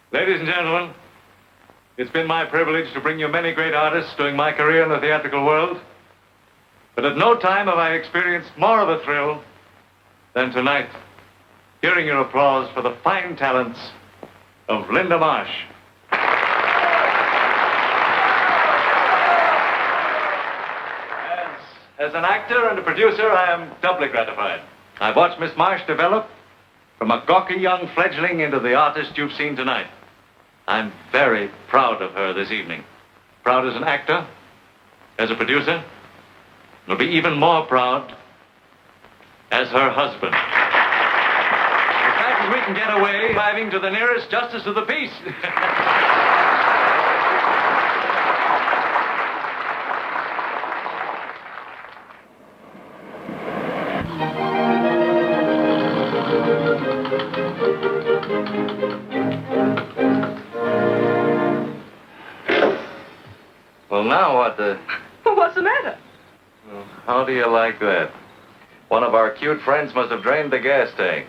Ladies and gentlemen, it's been my privilege to bring you many great artists during my career in the theatrical world. But at no time have I experienced more of a thrill than tonight, hearing your applause for the fine talents of Linda Marsh. As an actor and a producer, I am doubly gratified. I've watched Miss Marsh develop from a gawky young fledgling into the artist you've seen tonight. I'm very proud of her this evening. Proud as an actor, as a producer. I'll be even more proud as her husband. As fast as we can get away, driving to the nearest justice of the peace. Well, now what the... What's the matter? Well, how do you like that? One of our cute friends must have drained the gas tank.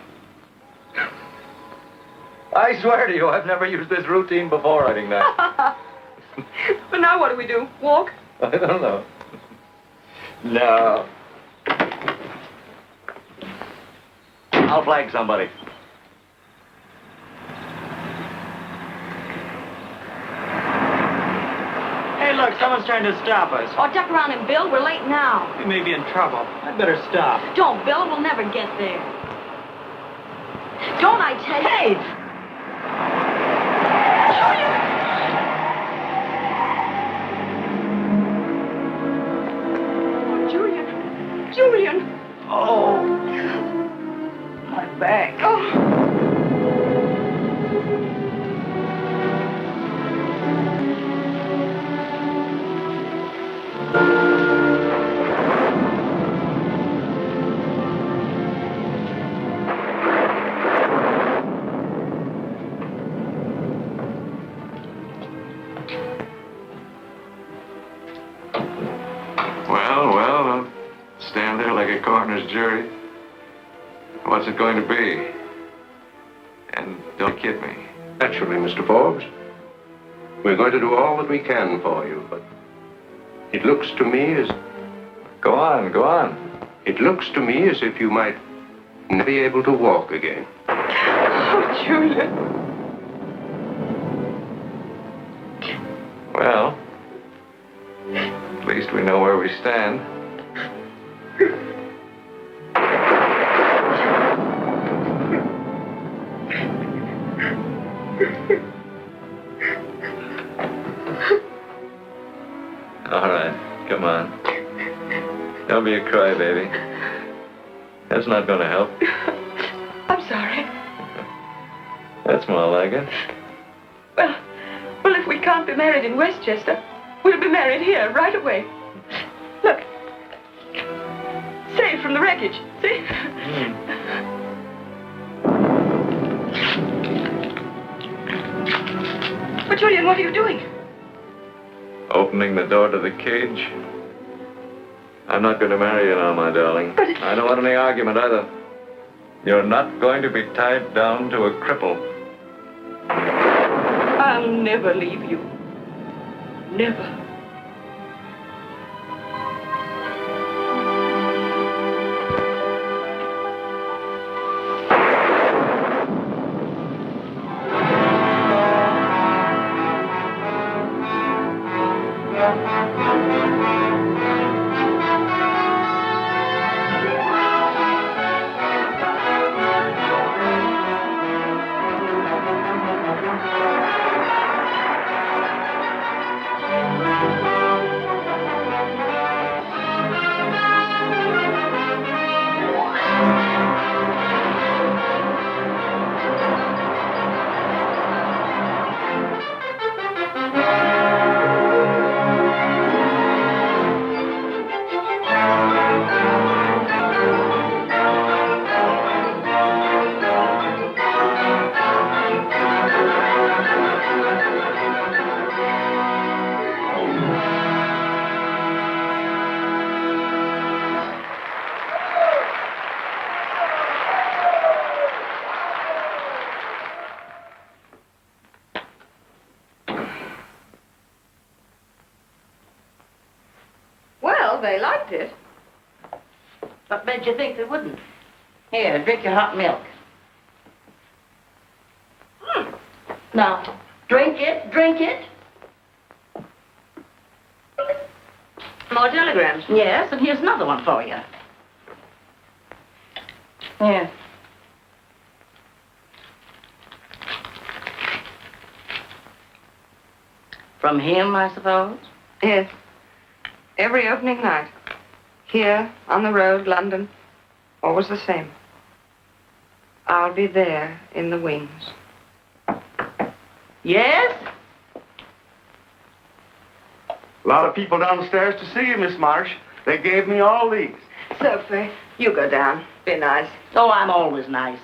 I swear to you, I've never used this routine before riding night. But now what do we do? Walk? I don't know. No. I'll flag somebody. Hey, look, someone's trying to stop us. Oh, duck around and Bill. We're late now. We may be in trouble. I'd better stop. Don't, Bill. We'll never get there. Don't I tell you? Hey! Julian! Julian! Oh. My back. Oh. Well, don't stand there like a coroner's jury. What's it going to be? And don't kid me. Naturally, Mr. Forbes. We're going to do all that we can for you, but it looks to me as... Go on, go on. It looks to me as if you might never be able to walk again. Oh, Julian. Well, at least we know where we stand. All right, come on. Don't be a crybaby. That's not going to help. I'm sorry. That's more like it. Well, if we can't be married in Westchester, we'll be married here right away. Look. Saved from the wreckage. See? But, Julian, what are you doing? Opening the door to the cage. I'm not going to marry you now, my darling. But... I don't want any argument either. You're not going to be tied down to a cripple. I'll never leave you. Never. What made you think they wouldn't? Here, drink your hot milk. Now, drink it, drink it. More telegrams. Yes, and here's another one for you. Here. From him, I suppose? Yes. Every opening night. Here, on the road, London. Always the same. I'll be there in the wings. Yes? A lot of people downstairs to see you, Miss Marsh. They gave me all these. Sophie, you go down. Be nice. Oh, I'm always nice.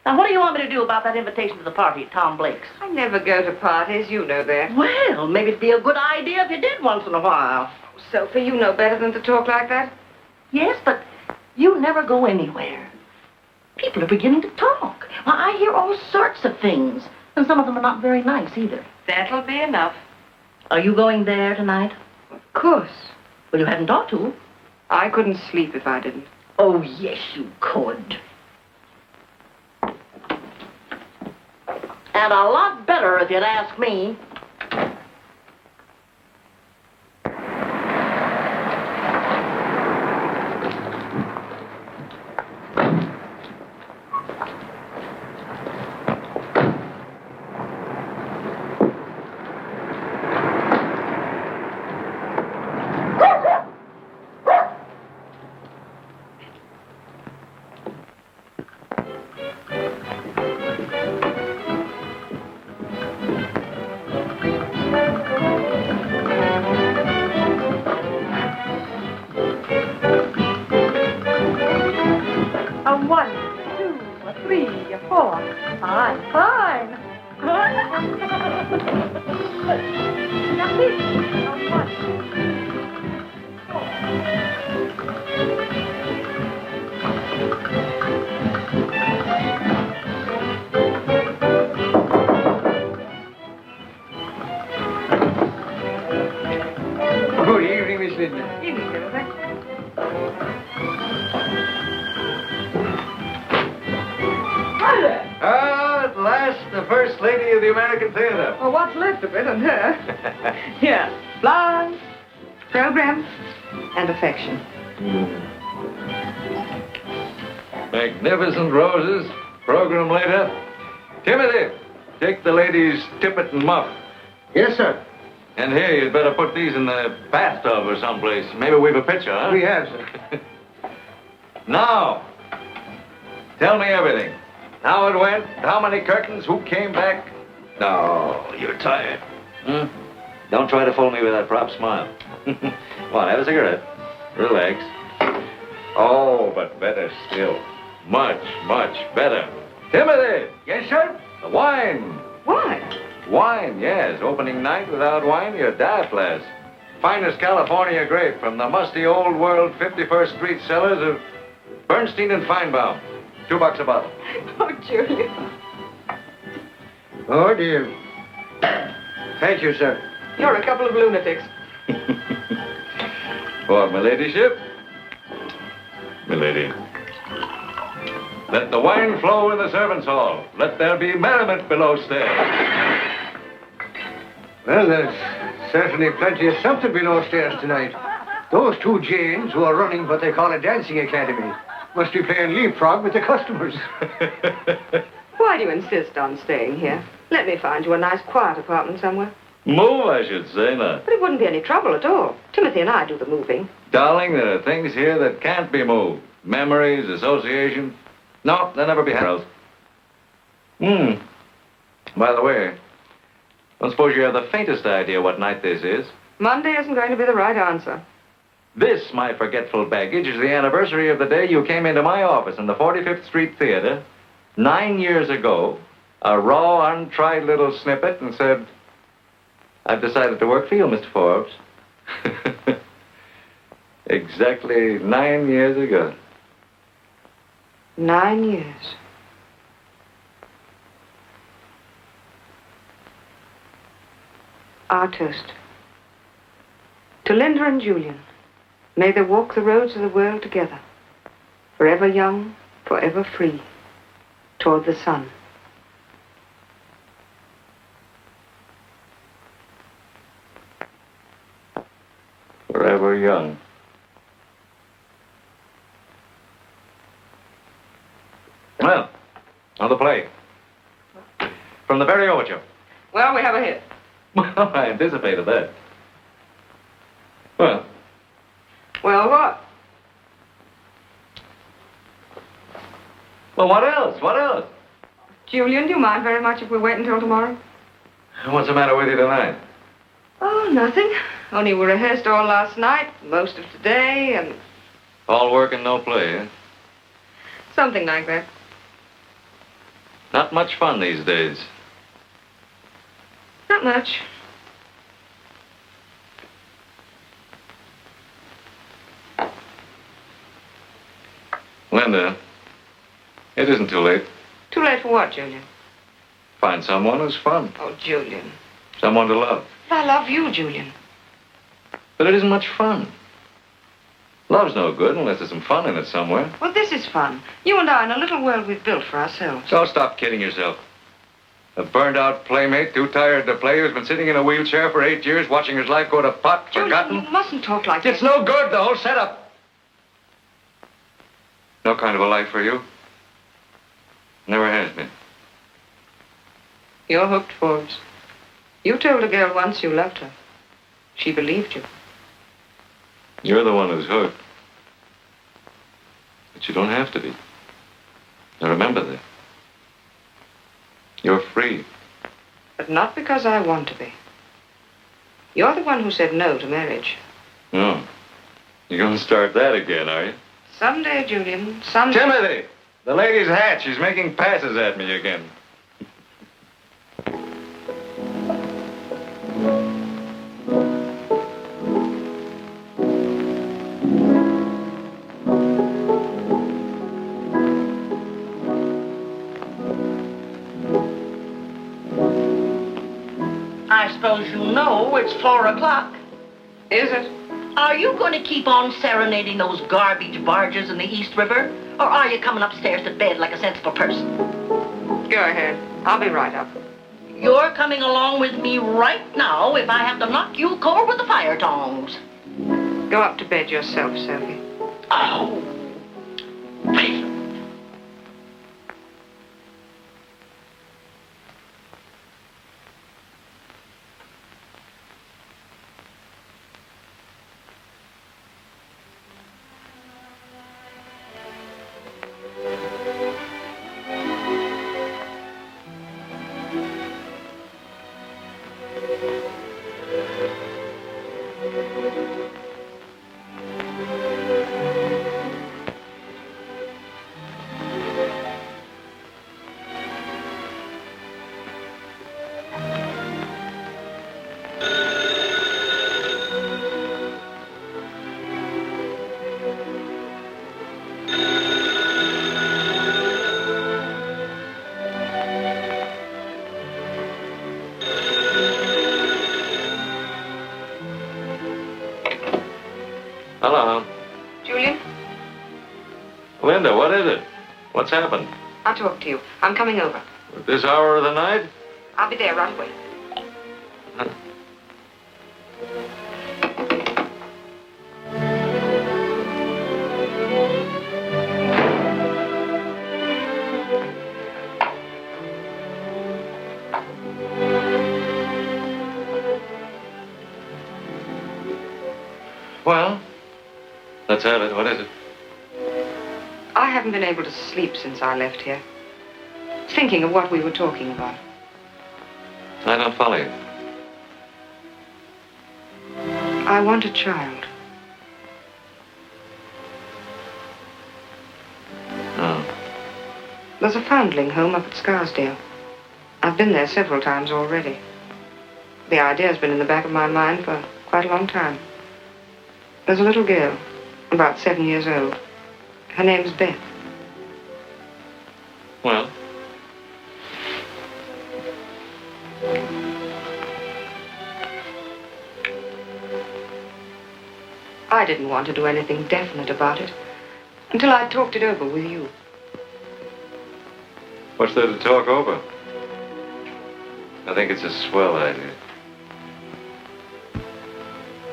Now, what do you want me to do about that invitation to the party at Tom Blake's? I never go to parties, you know that. Well, maybe it'd be a good idea if you did once in a while. Sophie, you know better than to talk like that. Yes, but you never go anywhere. People are beginning to talk. Well, I hear all sorts of things, and some of them are not very nice either. That'll be enough. Are you going there tonight? Of course. Well, you hadn't ought to. I couldn't sleep if I didn't. Oh, yes, you could. And a lot better if you'd ask me. Good evening, Miss Linda. Evening, Timothy. Hi there. At last, the First Lady of the American Theater. Well, what's left of it and her? Here. Blonde, program, and affection. Magnificent roses. Program later. Timothy, take the ladies' tippet and muff. Yes, sir. And here, you'd better put these in the bathtub or someplace. Maybe we've a picture, huh? We have, sir. Now, tell me everything. How it went, how many curtains, who came back. No, you're tired. Don't try to fool me with that prop smile. Come on, have a cigarette. Relax. Oh, but better still. Much, much better. Timothy! Yes, sir? The wine. Why? Wine, yes. Opening night without wine, you're daft-less. Finest California grape from the musty old world 51st Street cellars of Bernstein and Feinbaum. $2 a bottle. Oh, Julia. Oh, dear. Thank you, sir. You're a couple of lunatics. For my ladyship. Milady. Let the wine flow in the servants' hall. Let there be merriment below stairs. Well, there's certainly plenty of something below stairs tonight. Those two Janes who are running what they call a dancing academy must be playing leapfrog with the customers. Why do you insist on staying here? Let me find you a nice, quiet apartment somewhere. Move, I should say, not. But it wouldn't be any trouble at all. Timothy and I do the moving. Darling, there are things here that can't be moved. Memories, associations. No, they'll never be handled. By the way, don't suppose you have the faintest idea what night this is? Monday isn't going to be the right answer. This, my forgetful baggage, is the anniversary of the day you came into my office in the 45th Street Theater 9 years ago, a raw, untried little snippet, and said, I've decided to work for you, Mr. Forbes. Exactly 9 years ago. 9 years. Our toast. To Linda and Julian. May they walk the roads of the world together. Forever young, forever free, toward the sun. Forever young. Well, on the play. From the very overture. Well, we have a hit. Well, I anticipated that. Well, Well, what? well, what else? What else? Julian, do you mind very much if we wait until tomorrow? What's the matter with you tonight? Oh, nothing. Only we rehearsed all last night, most of today, and All work and no play, eh? something like that. Not much fun these days. Not much. Linda, it isn't too late. Too late for what, Julian? Find someone who's fun. Oh, Julian. Someone to love. I love you, Julian. But it isn't much fun. Love's no good unless there's some fun in it somewhere. Well, this is fun. You and I in a little world we've built for ourselves. So stop kidding yourself. A burned-out playmate, too tired to play, who's been sitting in a wheelchair for 8 years, watching his life go to pot, Julian, forgotten. you mustn't talk like It's that. no good, the whole setup. No kind of a life for you. Never has been. You're hooked, Forbes. You told a girl once you loved her. She believed you. You're the one who's hooked. But you don't have to be. Now remember that. You're free. But not because I want to be. You're the one who said no to marriage. Oh. You're going to start that again, are you? Someday, Julian, someday... Timothy! The lady's hat. She's making passes at me again. I suppose you know it's 4 o'clock. Is it? Are you going to keep on serenading those garbage barges in the East River? Or are you coming upstairs to bed like a sensible person? Go ahead. I'll be right up. You're coming along with me right now if I have to knock you cold with the fire tongs. Go up to bed yourself, Sophie. Oh. Hello. Julian, Linda, what is it? What's happened? I'll talk to you. I'm coming over. At this hour of the night? I'll be there right away. Well, let's have it. What is it? I haven't been able to sleep since I left here. Thinking of what we were talking about. I don't follow you. I want a child. Oh. There's a foundling home up at Scarsdale. I've been there several times already. The idea's been in the back of my mind for quite a long time. There's a little girl, about 7 years old. Her name's Beth. Well? I didn't want to do anything definite about it. Until I'd talked it over with you. What's there to talk over? I think it's a swell idea.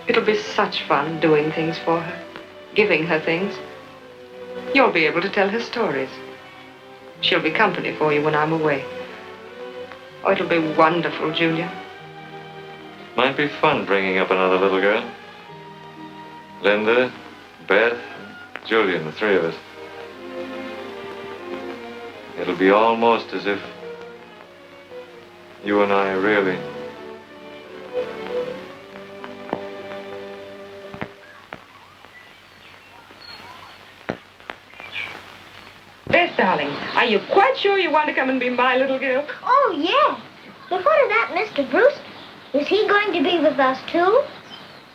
It'll be such fun doing things for her, giving her things. You'll be able to tell her stories. She'll be company for you when I'm away. Oh, it'll be wonderful, Julia. Might be fun bringing up another little girl. Linda, Beth, Julian, the three of us. It'll be almost as if you and I really... Beth, darling, are you quite sure you want to come and be my little girl? Oh, yeah. But what of that Mr. Brewster? Is he going to be with us, too?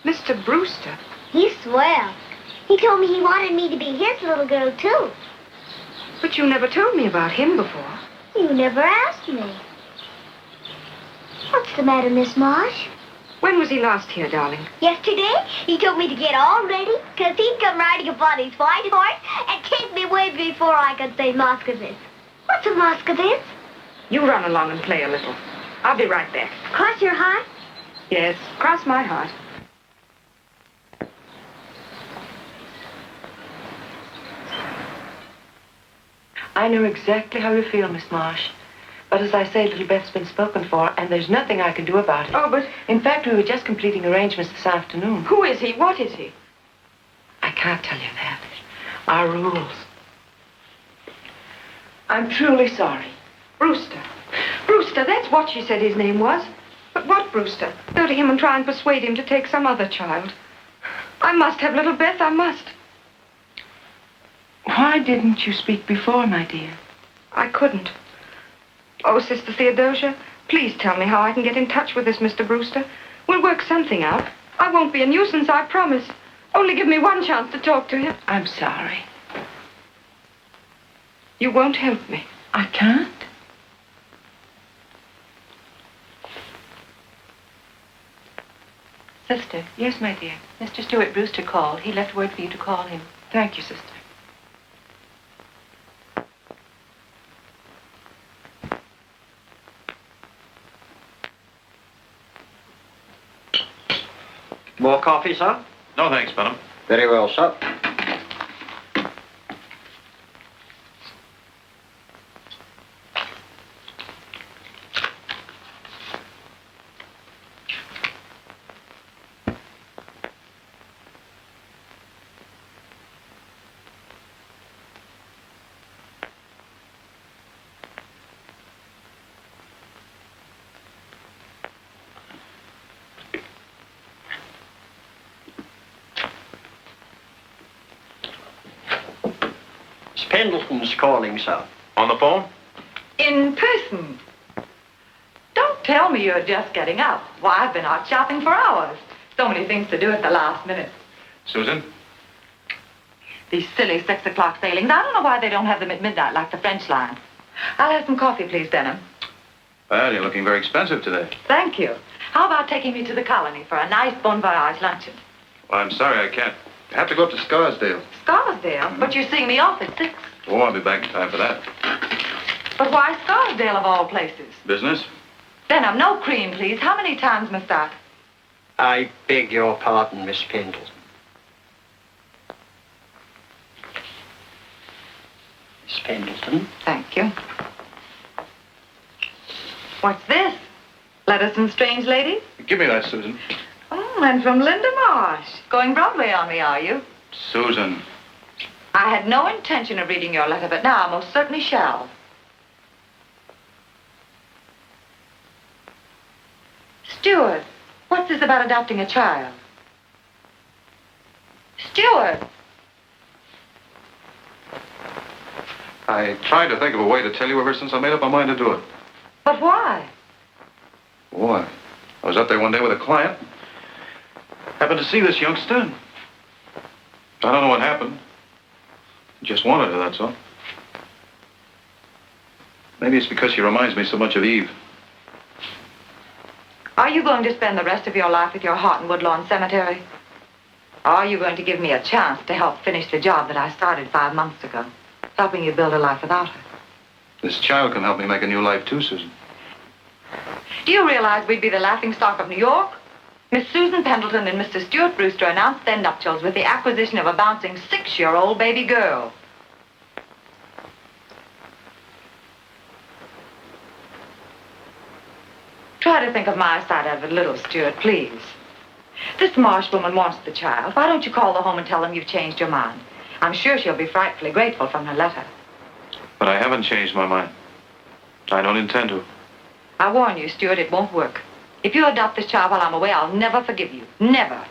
Mr. Brewster? He's swell. He told me he wanted me to be his little girl, too. But you never told me about him before. You never asked me. What's the matter, Miss Marsh? When was he last here, darling? Yesterday, he told me to get all ready, 'cause he'd come riding upon his white horse and take me away before I could say Moscovitz. What's a Moscovitz? You run along and play a little. I'll be right back. Cross your heart? Yes, cross my heart. I know exactly how you feel, Miss Marsh. But as I say, little Beth's been spoken for, and there's nothing I can do about it. Oh, but... In fact, we were just completing arrangements this afternoon. Who is he? What is he? I can't tell you that. Our rules. I'm truly sorry. Brewster. Brewster, that's what she said his name was. But what Brewster? Go to him and try and persuade him to take some other child. I must have little Beth, I must. Why didn't you speak before, my dear? I couldn't. Oh, Sister Theodosia, please tell me how I can get in touch with this Mr. Brewster. We'll work something out. I won't be a nuisance, I promise. Only give me one chance to talk to him. I'm sorry. You won't help me. I can't. Sister. Yes, my dear. Mr. Stuart Brewster called. He left word for you to call him. Thank you, sister. More coffee, sir? No, thanks, madam. Very well, sir. Pendleton's calling, sir. On the phone? In person. Don't tell me you're just getting up. Why, I've been out shopping for hours. So many things to do at the last minute. Susan? These silly 6 o'clock sailings. I don't know why they don't have them at midnight like the French line. I'll have some coffee, please, Denham. Well, you're looking very expensive today. Thank you. How about taking me to the colony for a nice bon voyage luncheon? Well, I'm sorry, I can't. I have to go up to Scarsdale. Scarsdale? But you're seeing me off at 6. Oh, I'll be back in time for that. But why Scarsdale of all places? Business? Denham, no cream, please. How many times must I? I beg your pardon, Miss Pendleton. Miss Pendleton? Thank you. What's this? Letters from strange ladies? Give me that, Susan. Oh, and from Linda Marsh. Going Broadway on me, are you? Susan. I had no intention of reading your letter, but now I most certainly shall. Stuart, what's this about adopting a child? Stuart! I tried to think of a way to tell you ever since I made up my mind to do it. But why? Boy, I was up there one day with a client. Happened to see this youngster. I don't know what happened. Just wanted her, that's all. Maybe it's because she reminds me so much of Eve. Are you going to spend the rest of your life with your heart in Woodlawn Cemetery? Are you going to give me a chance to help finish the job that I started 5 months ago? Helping you build a life without her. This child can help me make a new life, too, Susan. Do you realize we'd be the laughingstock of New York? Miss Susan Pendleton and Mr. Stuart Brewster announced their nuptials with the acquisition of a bouncing 6-year-old baby girl. Try to think of my side of it a little, Stuart, please. This Marsh woman wants the child. Why don't you call the home and tell them you've changed your mind? I'm sure she'll be frightfully grateful from her letter. But I haven't changed my mind. I don't intend to. I warn you, Stuart, it won't work. If you adopt this child while I'm away, I'll never forgive you. Never.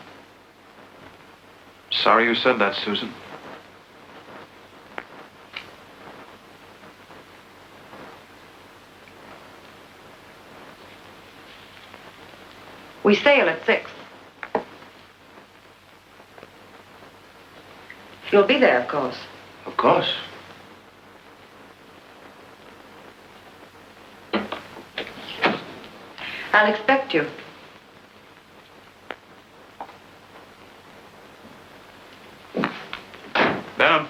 Sorry you said that, Susan. We sail at 6. You'll be there, of course. Of course. I'll expect you. Ben.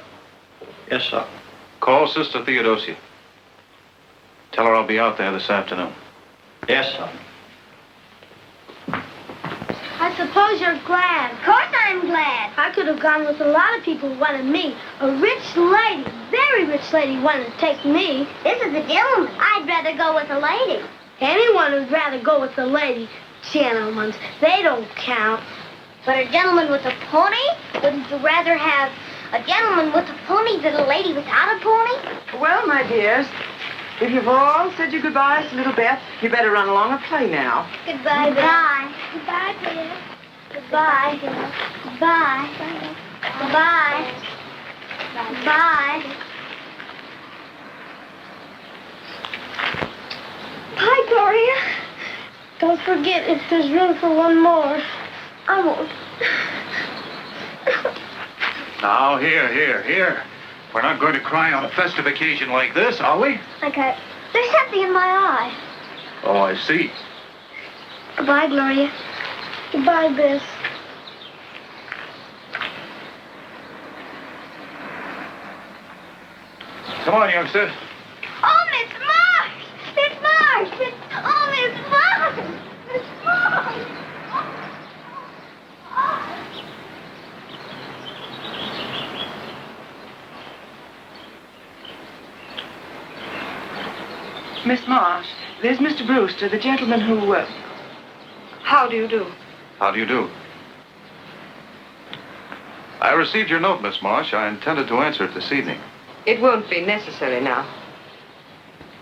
Yes, sir. Call Sister Theodosia. Tell her I'll be out there this afternoon. Yes, sir. I suppose you're glad. Of course I'm glad. I could have gone with a lot of people who wanted me. A rich lady, very rich lady wanted to take me. This is a gentleman. I'd rather go with a lady. Anyone would rather go with a lady. Gentlemen, they don't count. But a gentleman with a pony? Wouldn't you rather have a gentleman with a pony than a lady without a pony? Well, my dears, if you've all said your goodbyes to little Beth, you better run along and play now. Goodbye, Beth. Goodbye, dear. Goodbye. Goodbye. Goodbye. Goodbye. Bye, Gloria. Don't forget if there's room for one more. I won't. Now, here. We're not going to cry on a festive occasion like this, are we? Okay. There's something in my eye. Oh, I see. Goodbye, Gloria. Goodbye, Bess. Come on, youngster. Oh, Miss Marsh! Miss Marsh! Oh, Miss Marsh! Miss Marsh! Miss Marsh, there's Mr. Brewster, the gentleman who, How do you do? How do you do? I received your note, Miss Marsh. I intended to answer it this evening. It won't be necessary now.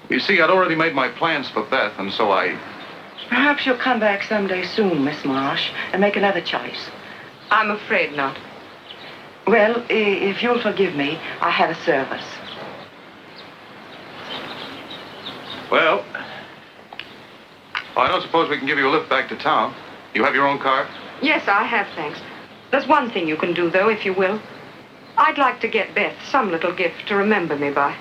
You see, I'd already made my plans for Beth, and so I... Perhaps you'll come back someday soon, Miss Marsh, and make another choice. I'm afraid not. Well, if you'll forgive me, I have a service. Well, I don't suppose we can give you a lift back to town. You have your own car? Yes, I have, thanks. There's one thing you can do, though, if you will. I'd like to get Beth some little gift to remember me by.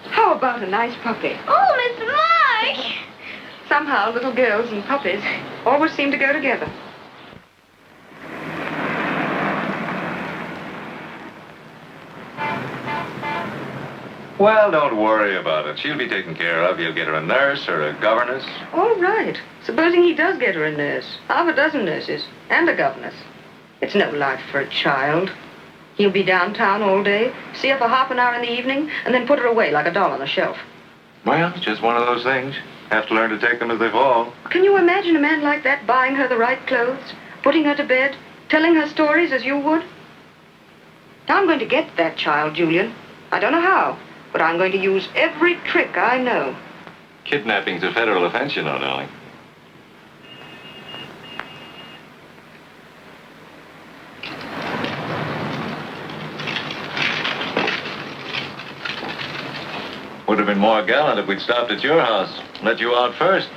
How about a nice puppy? Oh, Miss Marsh! Somehow, little girls and puppies always seem to go together. Well, don't worry about it. She'll be taken care of. You'll get her a nurse or a governess. All right. Supposing he does get her a nurse. Half a dozen nurses. And a governess. It's no life for a child. He'll be downtown all day, see her for half an hour in the evening, and then put her away like a doll on a shelf. Well, it's just one of those things. Have to learn to take them as they fall. Can you imagine a man like that buying her the right clothes, putting her to bed, telling her stories as you would? I'm going to get that child, Julian. I don't know how, but I'm going to use every trick I know. Kidnapping's a federal offense, you know, darling. Would have been more gallant if we'd stopped at your house. Let you out first.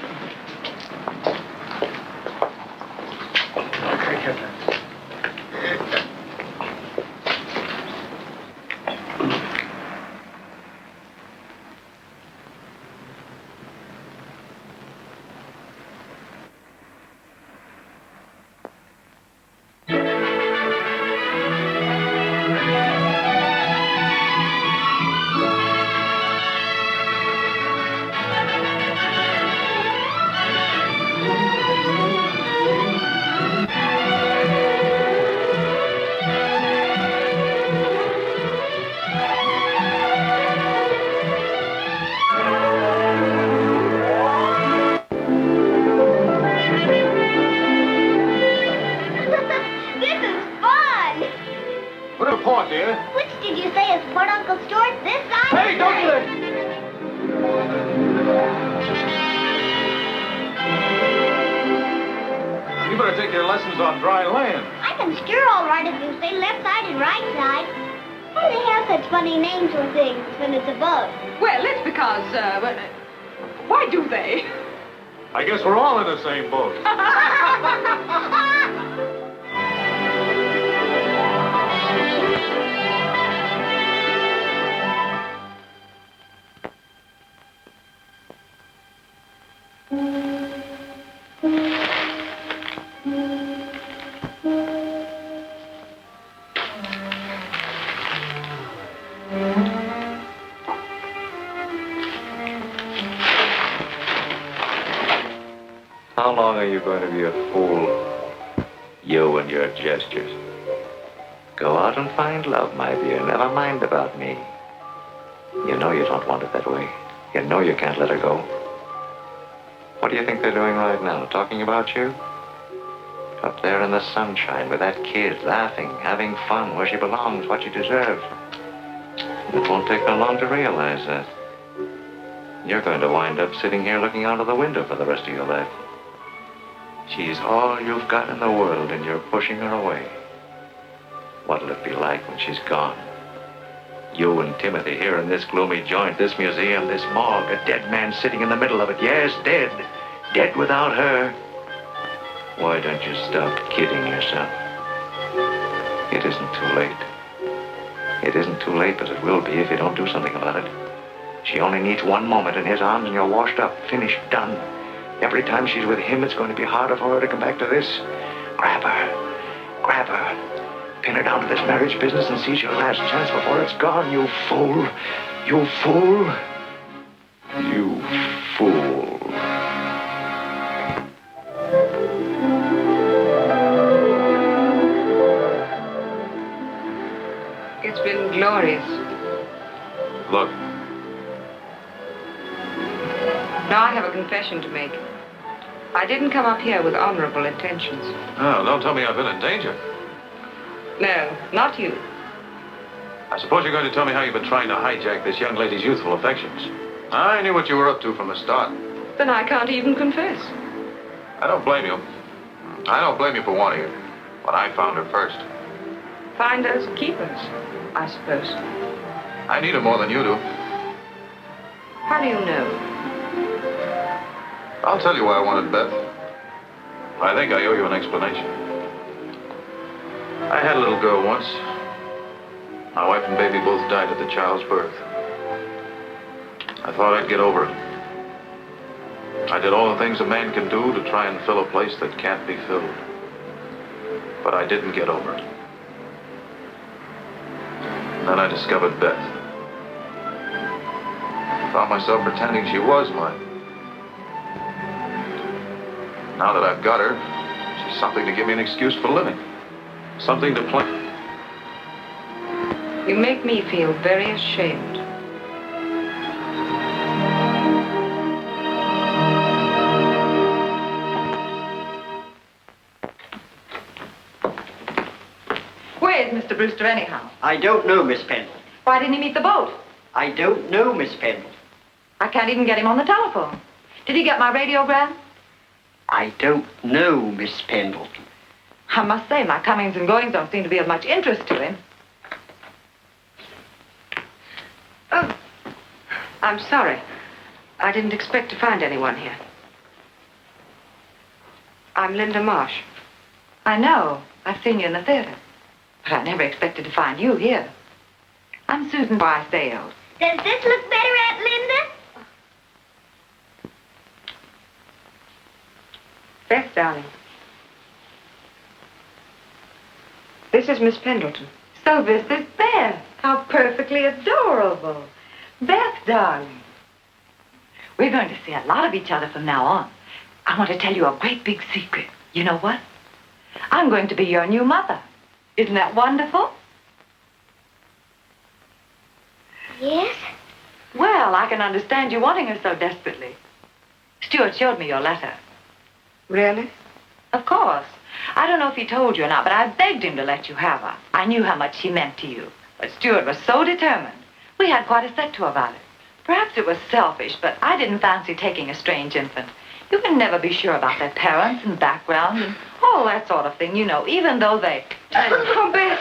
dear. Which did you say is Port Uncle Stuart? This side? Hey, don't do that! You better take your lessons on dry land. I can steer all right if you say left side and right side. Why do they have such funny names for things when it's a boat? Well, it's because, why do they? I guess we're all in the same boat. How long are you going to be a fool? You and your gestures. Go out and find love, my dear. Never mind about me. You know you don't want it that way. You know you can't let her go. What do you think they're doing right now? Talking about you? Up there in the sunshine with that kid, laughing, having fun, where she belongs, what she deserves. It won't take her long to realize that. You're going to wind up sitting here looking out of the window for the rest of your life. She's all you've got in the world, and you're pushing her away. What'll it be like when she's gone? You and Timothy here in this gloomy joint, this museum, this morgue, a dead man sitting in the middle of it. Yes, dead. Dead without her. Why don't you stop kidding yourself? It isn't too late. It isn't too late, but it will be if you don't do something about it. She only needs one moment in his arms and you're washed up, finished, done. Every time she's with him, it's going to be harder for her to come back to this. Grab her. Grab her. Pin her down to this marriage business and seize your last chance before it's gone, you fool. You fool. You fool. It's been glorious. Look, Now I have a confession to make. I didn't come up here with honorable intentions. oh, don't tell me I've been in danger. No, not you. I suppose you're going to tell me how you've been trying to hijack this young lady's youthful affections. I knew what you were up to from the start. Then I can't even confess. I don't blame you. I don't blame you for wanting her. But I found her first. Finders, keepers, I suppose. I need her more than you do. How do you know? I'll tell you why I wanted Beth. I think I owe you an explanation. I had a little girl once. My wife and baby both died at the child's birth. I thought I'd get over it. I did all the things a man can do to try and fill a place that can't be filled. But I didn't get over it. Then I discovered Beth. Found myself pretending she was mine. Now that I've got her, she's something to give me an excuse for living. Something to plan. You make me feel very ashamed. Where's Mr. Brewster anyhow? I don't know, Miss Pendle. Why didn't he meet the boat? I don't know, Miss Pendle. I can't even get him on the telephone. Did he get my radiogram? I don't know, Miss Pendleton. I must say, my comings and goings don't seem to be of much interest to him. Oh, I'm sorry. I didn't expect to find anyone here. I'm Linda Marsh. I know. I've seen you in the theater. But I never expected to find you here. I'm Susan Barthales. Does this look better, Aunt Linda? Beth, darling. This is Miss Pendleton. So this is Beth. How perfectly adorable. Beth, darling. We're going to see a lot of each other from now on. I want to tell you a great big secret. You know what? I'm going to be your new mother. Isn't that wonderful? Yes? Well, I can understand you wanting her so desperately. Stuart showed me your letter. Really? Of course. I don't know if he told you or not, but I begged him to let you have her. I knew how much she meant to you. But Stuart was so determined. We had quite a set to about it. Perhaps it was selfish, but I didn't fancy taking a strange infant. You can never be sure about their parents and background and all that sort of thing, you know, even though they... Oh, Beth.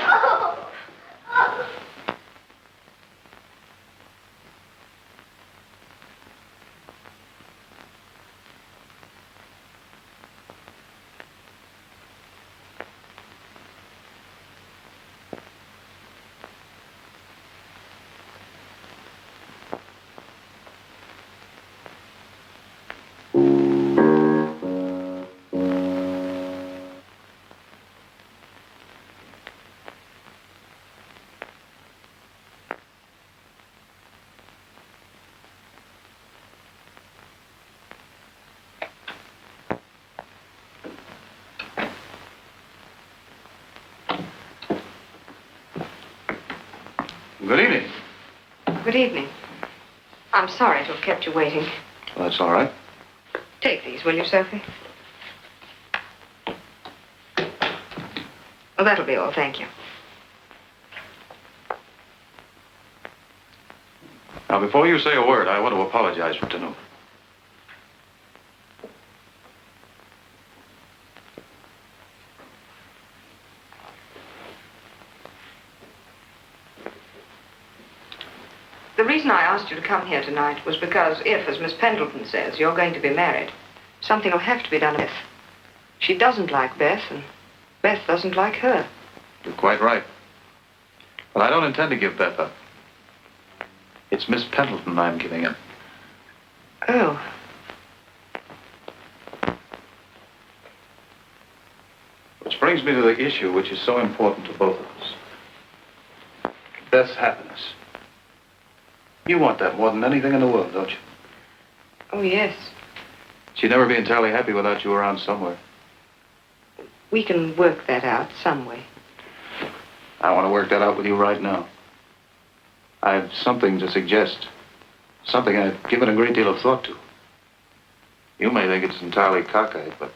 Good evening. Good evening. I'm sorry to have kept you waiting. Well, that's all right. Take these, will you, Sophie? Well, that'll be all, thank you. Now, before you say a word, I want to apologize for tonight. The reason I asked you to come here tonight was because if, as Miss Pendleton says, you're going to be married, something will have to be done with Beth. She doesn't like Beth, and Beth doesn't like her. You're quite right. But I don't intend to give Beth up. It's Miss Pendleton I'm giving up. Oh. Which brings me to the issue which is so important to both of us. Beth's happiness. You want that more than anything in the world, don't you? Oh, yes. She'd never be entirely happy without you around somewhere. We can work that out some way. I want to work that out with you right now. I have something to suggest. Something I've given a great deal of thought to. You may think it's entirely cockeyed, but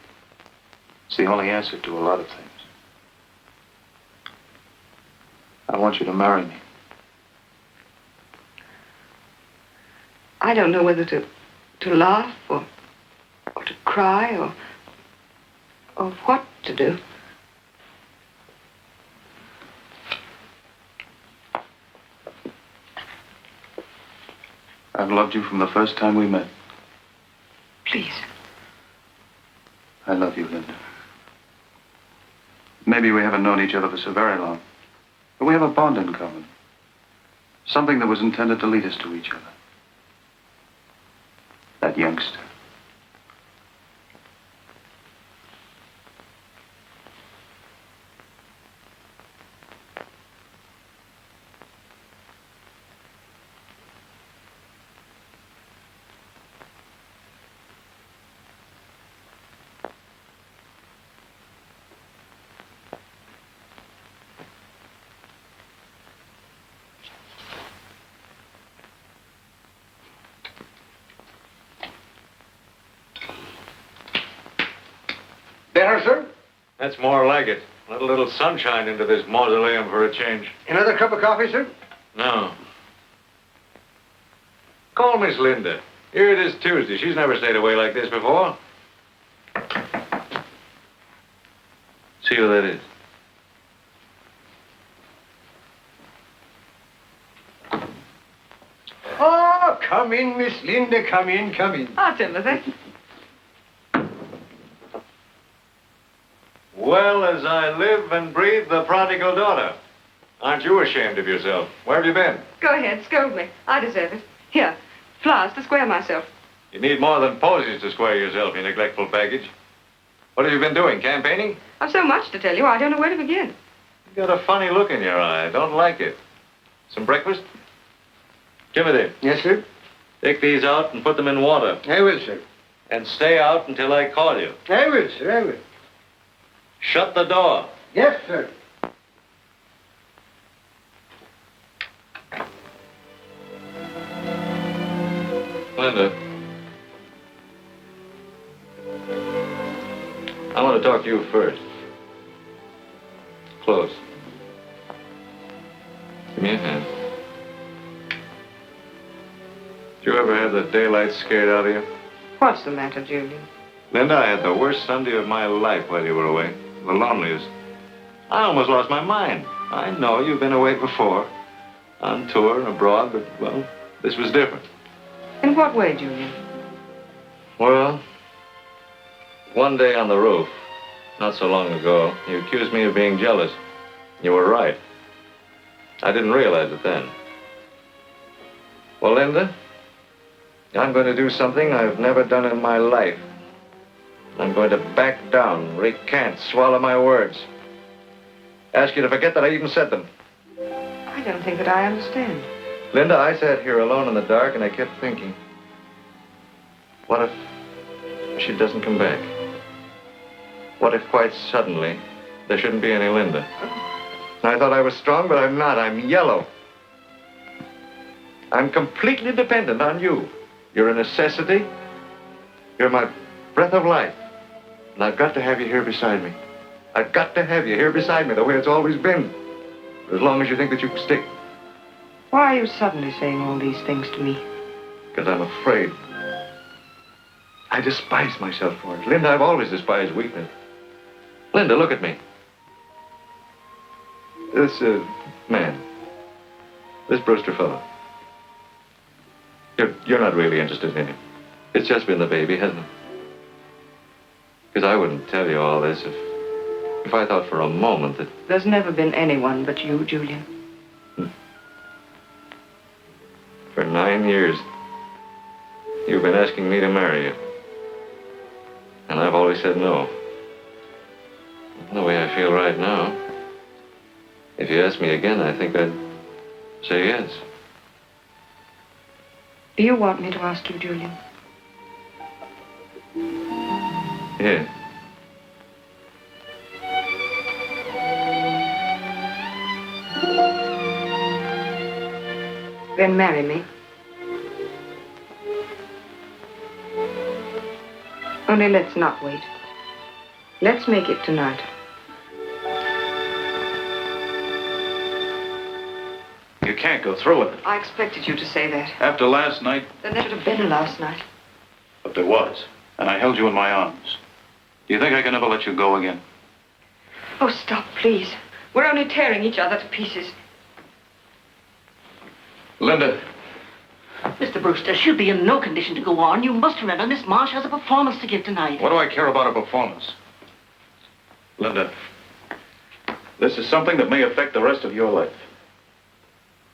it's the only answer to a lot of things. I want you to marry me. I don't know whether to laugh or to cry or what to do. I've loved you from the first time we met. Please. I love you, Linda. Maybe we haven't known each other for so very long, but we have a bond in common. Something that was intended to lead us to each other. That youngster. Better, sir? That's more like it. Let a little sunshine into this mausoleum for a change. Another cup of coffee, sir? No. Call Miss Linda. Here it is Tuesday. She's never stayed away like this before. See who that is. Oh, come in, Miss Linda. Come in, come in. Ah, Timothy. Well, as I live and breathe, the prodigal daughter. Aren't you ashamed of yourself? Where have you been? Go ahead, scold me. I deserve it. Here, flowers to square myself. You need more than posies to square yourself, you neglectful baggage. What have you been doing, campaigning? I've so much to tell you, I don't know where to begin. You got a funny look in your eye. I don't like it. Some breakfast? Timothy. Yes, sir? Take these out and put them in water. I will, sir. And stay out until I call you. I will, sir, I will. Shut the door. Yes, sir. Linda. I want to talk to you first. Close. Give me you have. Did you ever have the daylight scared out of you? What's the matter, Julian? Linda, I had the worst Sunday of my life while you were away. The loneliest. I almost lost my mind. I know you've been away before. On tour and abroad, but, well, this was different. In what way, Julian? Well, one day on the roof, not so long ago, you accused me of being jealous. You were right. I didn't realize it then. Well, Linda, I'm going to do something I've never done in my life. I'm going to back down, recant, swallow my words. Ask you to forget that I even said them. I don't think that I understand. Linda, I sat here alone in the dark and I kept thinking, what if she doesn't come back? What if quite suddenly there shouldn't be any Linda? I thought I was strong, but I'm not. I'm yellow. I'm completely dependent on you. You're a necessity. You're my breath of life. And I've got to have you here beside me. I've got to have you here beside me the way it's always been. As long as you think that you can stick. Why are you suddenly saying all these things to me? Because I'm afraid. I despise myself for it. Linda, I've always despised weakness. Linda, look at me. This, man. This Brewster fellow. You're not really interested in him. It's just been the baby, hasn't it? Because I wouldn't tell you all this if I thought for a moment that... There's never been anyone but you, Julian. For 9 years, you've been asking me to marry you. And I've always said no. The way I feel right now, if you ask me again, I think I'd say yes. Do you want me to ask you, Julian? Yes. Then marry me. Only let's not wait. Let's make it tonight. You can't go through with it. I expected you to say that. After last night... Then there should have been a last night. But there was. And I held you in my arms. Do you think I can ever let you go again? Oh, stop, please. We're only tearing each other to pieces. Linda. Mr. Brewster, she'll be in no condition to go on. You must remember Miss Marsh has a performance to give tonight. What do I care about a performance? Linda, this is something that may affect the rest of your life.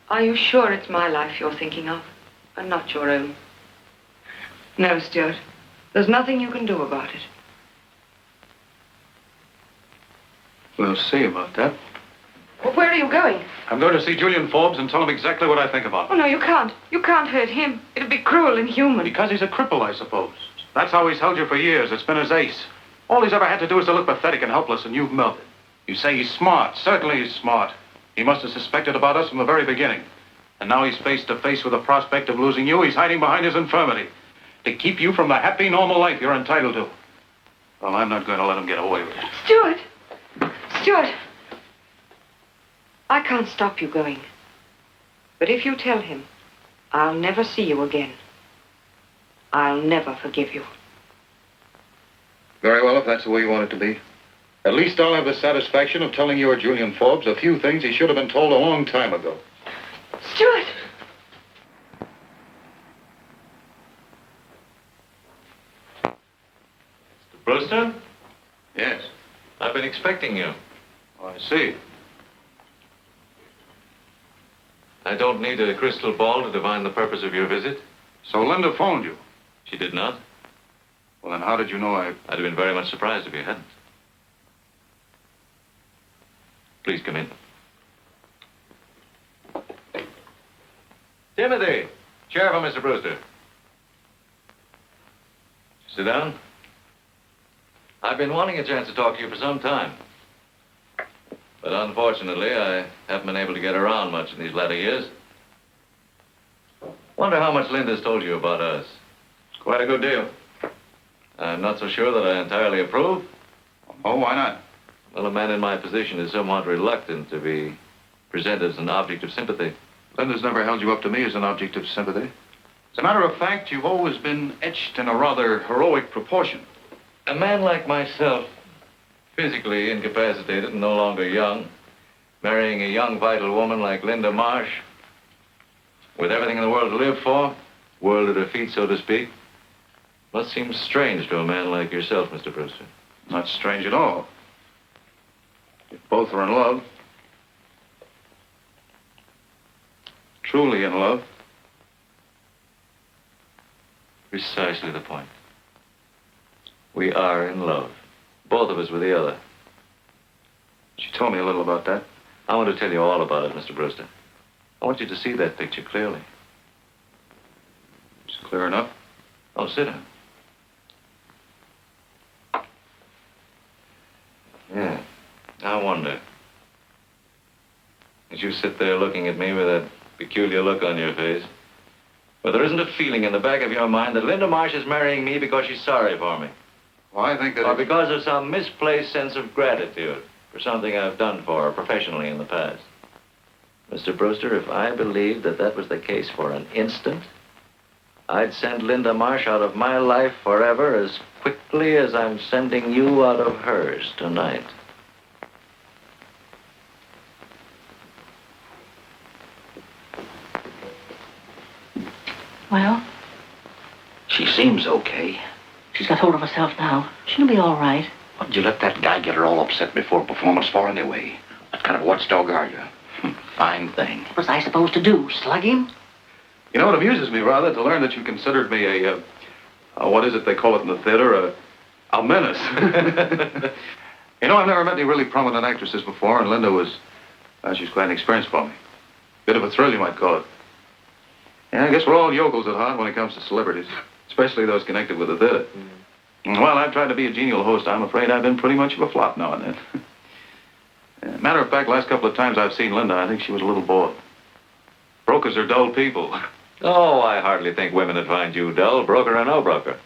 Are you sure it's my life you're thinking of, and not your own? No, Stuart. There's nothing you can do about it. We'll see about that. Well, where are you going? I'm going to see Julian Forbes and tell him exactly what I think about Oh, him. no, you can't. You can't hurt him. It'd be cruel and inhuman. Because he's a cripple, I suppose. That's how he's held you for years. It's been his ace. All he's ever had to do is to look pathetic and helpless, and you've melted. You say he's smart. Certainly he's smart. He must have suspected about us from the very beginning. And now he's face to face with the prospect of losing you. He's hiding behind his infirmity to keep you from the happy, normal life you're entitled to. Well, I'm not going to let him get away with it. Stuart! Stuart! I can't stop you going. But if you tell him, I'll never see you again. I'll never forgive you. Very well, if that's the way you want it to be. At least I'll have the satisfaction of telling your Julian Forbes a few things he should have been told a long time ago. Stuart! Mr. Brewster? Yes. I've been expecting you. Oh, I see. I don't need a crystal ball to divine the purpose of your visit. So Linda phoned you? She did not. Well, then how did you know I'd have been very much surprised if you hadn't. Please come in. Timothy, chair for Mr. Brewster. Sit down. I've been wanting a chance to talk to you for some time. But unfortunately, I haven't been able to get around much in these latter years. Wonder how much Linda's told you about us. Quite a good deal. I'm not so sure that I entirely approve. Oh, why not? Well, a man in my position is somewhat reluctant to be presented as an object of sympathy. Linda's never held you up to me as an object of sympathy. As a matter of fact, you've always been etched in a rather heroic proportion. A man like myself, physically incapacitated and no longer young, marrying a young, vital woman like Linda Marsh, with everything in the world to live for, world at her feet, so to speak, must seem strange to a man like yourself, Mr. Brewster. Not strange at all. If both are in love, truly in love. Precisely the point. We are in love. Both of us with the other. She told me a little about that. I want to tell you all about it, Mr. Brewster. I want you to see that picture clearly. It's clear enough. Oh, sit down. Yeah. I wonder. As you sit there looking at me with that peculiar look on your face, but there isn't a feeling in the back of your mind that Linda Marsh is marrying me because she's sorry for me. Well, I think that... Or because of some misplaced sense of gratitude for something I've done for her professionally in the past. Mr. Brewster, if I believed that that was the case for an instant, I'd send Linda Marsh out of my life forever as quickly as I'm sending you out of hers tonight. Well? She seems okay. She's got hold of herself now. She'll be all right. What'd you let that guy get her all upset before performance for anyway? What kind of watchdog are you? Fine thing. What was I supposed to do? Slug him? You know, it amuses me rather to learn that you considered me a what is it they call it in the theater? A menace. You know, I've never met any really prominent actresses before, and Linda was, she's quite an experience for me. Bit of a thrill, you might call it. Yeah, I guess we're all yokels at heart when it comes to celebrities, especially those connected with the theater. While I've tried to be a genial host, I'm afraid I've been pretty much of a flop now and then. Matter of fact, last couple of times I've seen Linda, I think she was a little bored. Brokers are dull people. Oh, I hardly think women would find you dull, broker or no broker.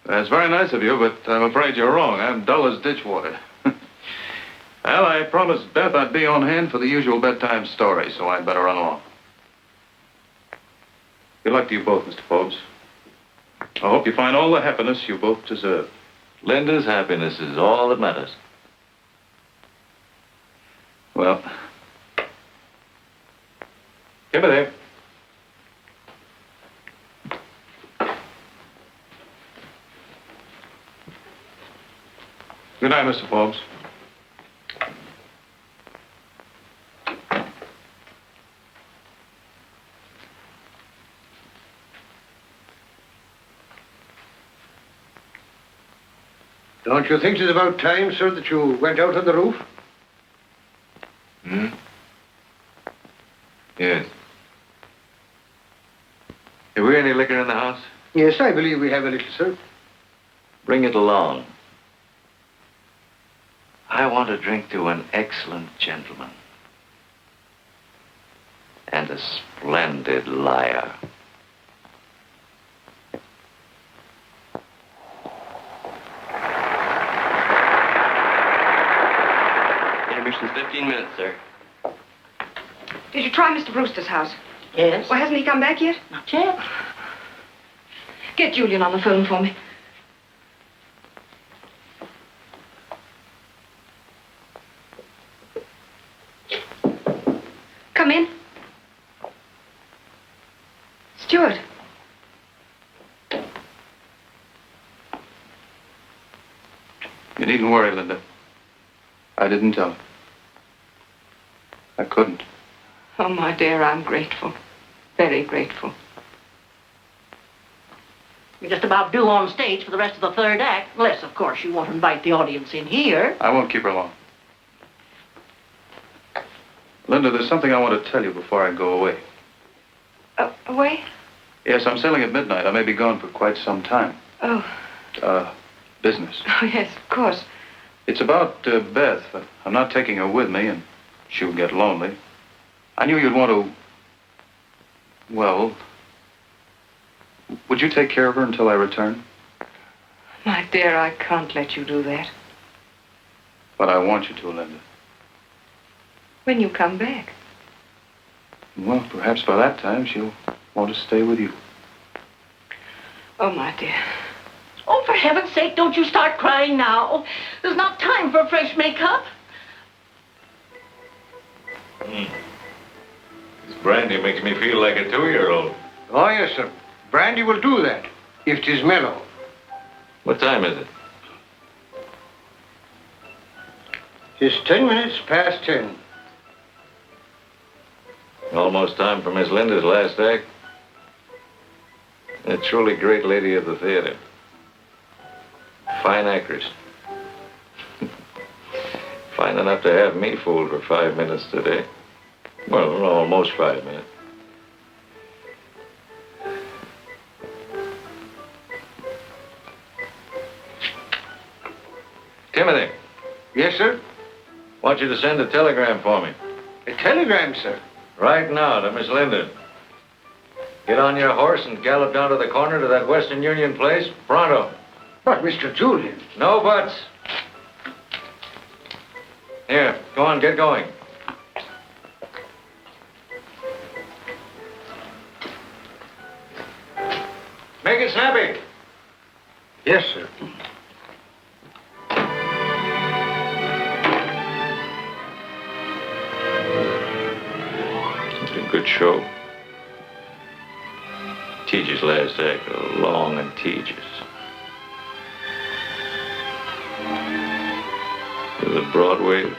That's very nice of you, but I'm afraid you're wrong. I'm dull as ditch water. Well, I promised Beth I'd be on hand for the usual bedtime story, so I'd better run along. Good luck to you both, Mr. Forbes. I hope you find all the happiness you both deserve. Linda's happiness is all that matters. Well, Timothy. Good night, Mr. Forbes. Don't you think it's about time, sir, that you went out on the roof? Hmm? Yes. Have we any liquor in the house? Yes, I believe we have a little, sir. Bring it along. I want to drink to an excellent gentleman. And a splendid liar. Intermission's 15 minutes, sir. Did you try Mr. Brewster's house? Yes. Well, hasn't he come back yet? Not yet. Get Julian on the phone for me. Come in. Stuart. You needn't worry, Linda. I didn't tell her. I couldn't. Oh, my dear, I'm grateful. Very grateful. You're just about due on stage for the rest of the third act, unless, of course, you want to invite the audience in here. I won't keep her long. Linda, there's something I want to tell you before I go away. Away? Yes, I'm sailing at midnight. I may be gone for quite some time. Oh. Business. Oh, yes, of course. It's about Beth. I'm not taking her with me, and she'll get lonely. I knew you'd want to... Well... Would you take care of her until I return? My dear, I can't let you do that. But I want you to, Linda. When you come back. Well, perhaps by that time she'll want to stay with you. Oh, my dear. Oh, for heaven's sake, don't you start crying now. There's not time for a fresh makeup. This brandy makes me feel like a 2-year-old. Oh, yes, sir. Brandy will do that, if 'tis mellow. What time is it? 'Tis 10 minutes past 10. Almost time for Miss Linda's last act. A truly great lady of the theater. Fine actress. Fine enough to have me fooled for 5 minutes today. Well, almost 5 minutes. Timothy. Yes, sir? I want you to send a telegram for me. A telegram, sir? Right now to Miss Linda. Get on your horse and gallop down to the corner to that Western Union place, pronto. But, Mr. Julian... No buts. Here, go on, get going. Make it snappy. Yes, sir. It's a good show. Teach's last act, long and tedious. The Broadway,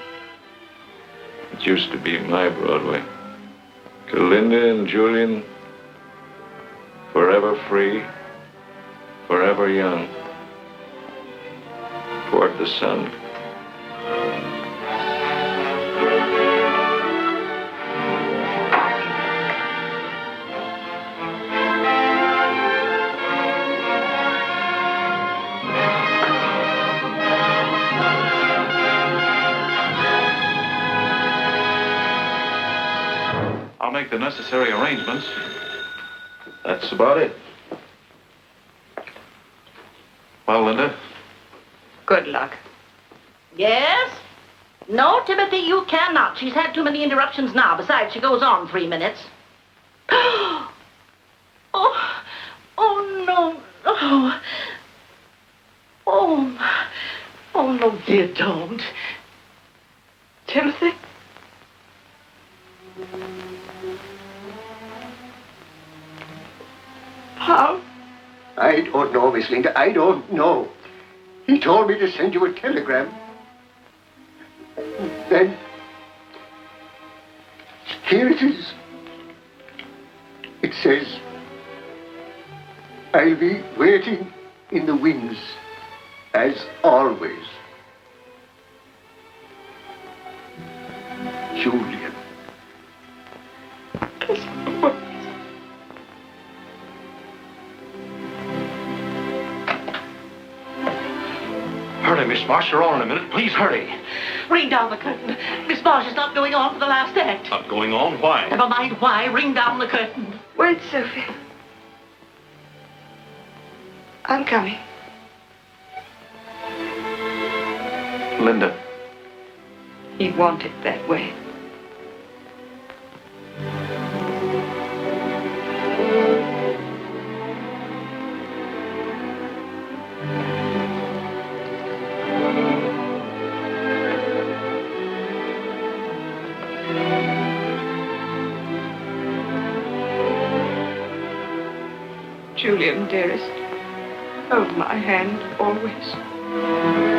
it used to be my Broadway. To Linda and Julian, forever free, forever young, toward the sun. I'll make the necessary arrangements. That's about it. Well, Linda? Good luck. Yes? No, Timothy, you cannot. She's had too many interruptions now. Besides, she goes on 3 minutes. Oh, no. Oh, no, dear, don't. Timothy? How? I don't know, Miss Linda. I don't know. He told me to send you a telegram. Then... here it is. It says... I'll be waiting in the wings, as always. Julian. Hurry, Miss Marsh. You're on in a minute. Please hurry. Ring down the curtain. Miss Marsh is not going on for the last act. Not going on? Why? Never mind why. Ring down the curtain. Wait, Sophie. I'm coming. Linda. He wanted it that way. Julian, dearest, hold my hand always.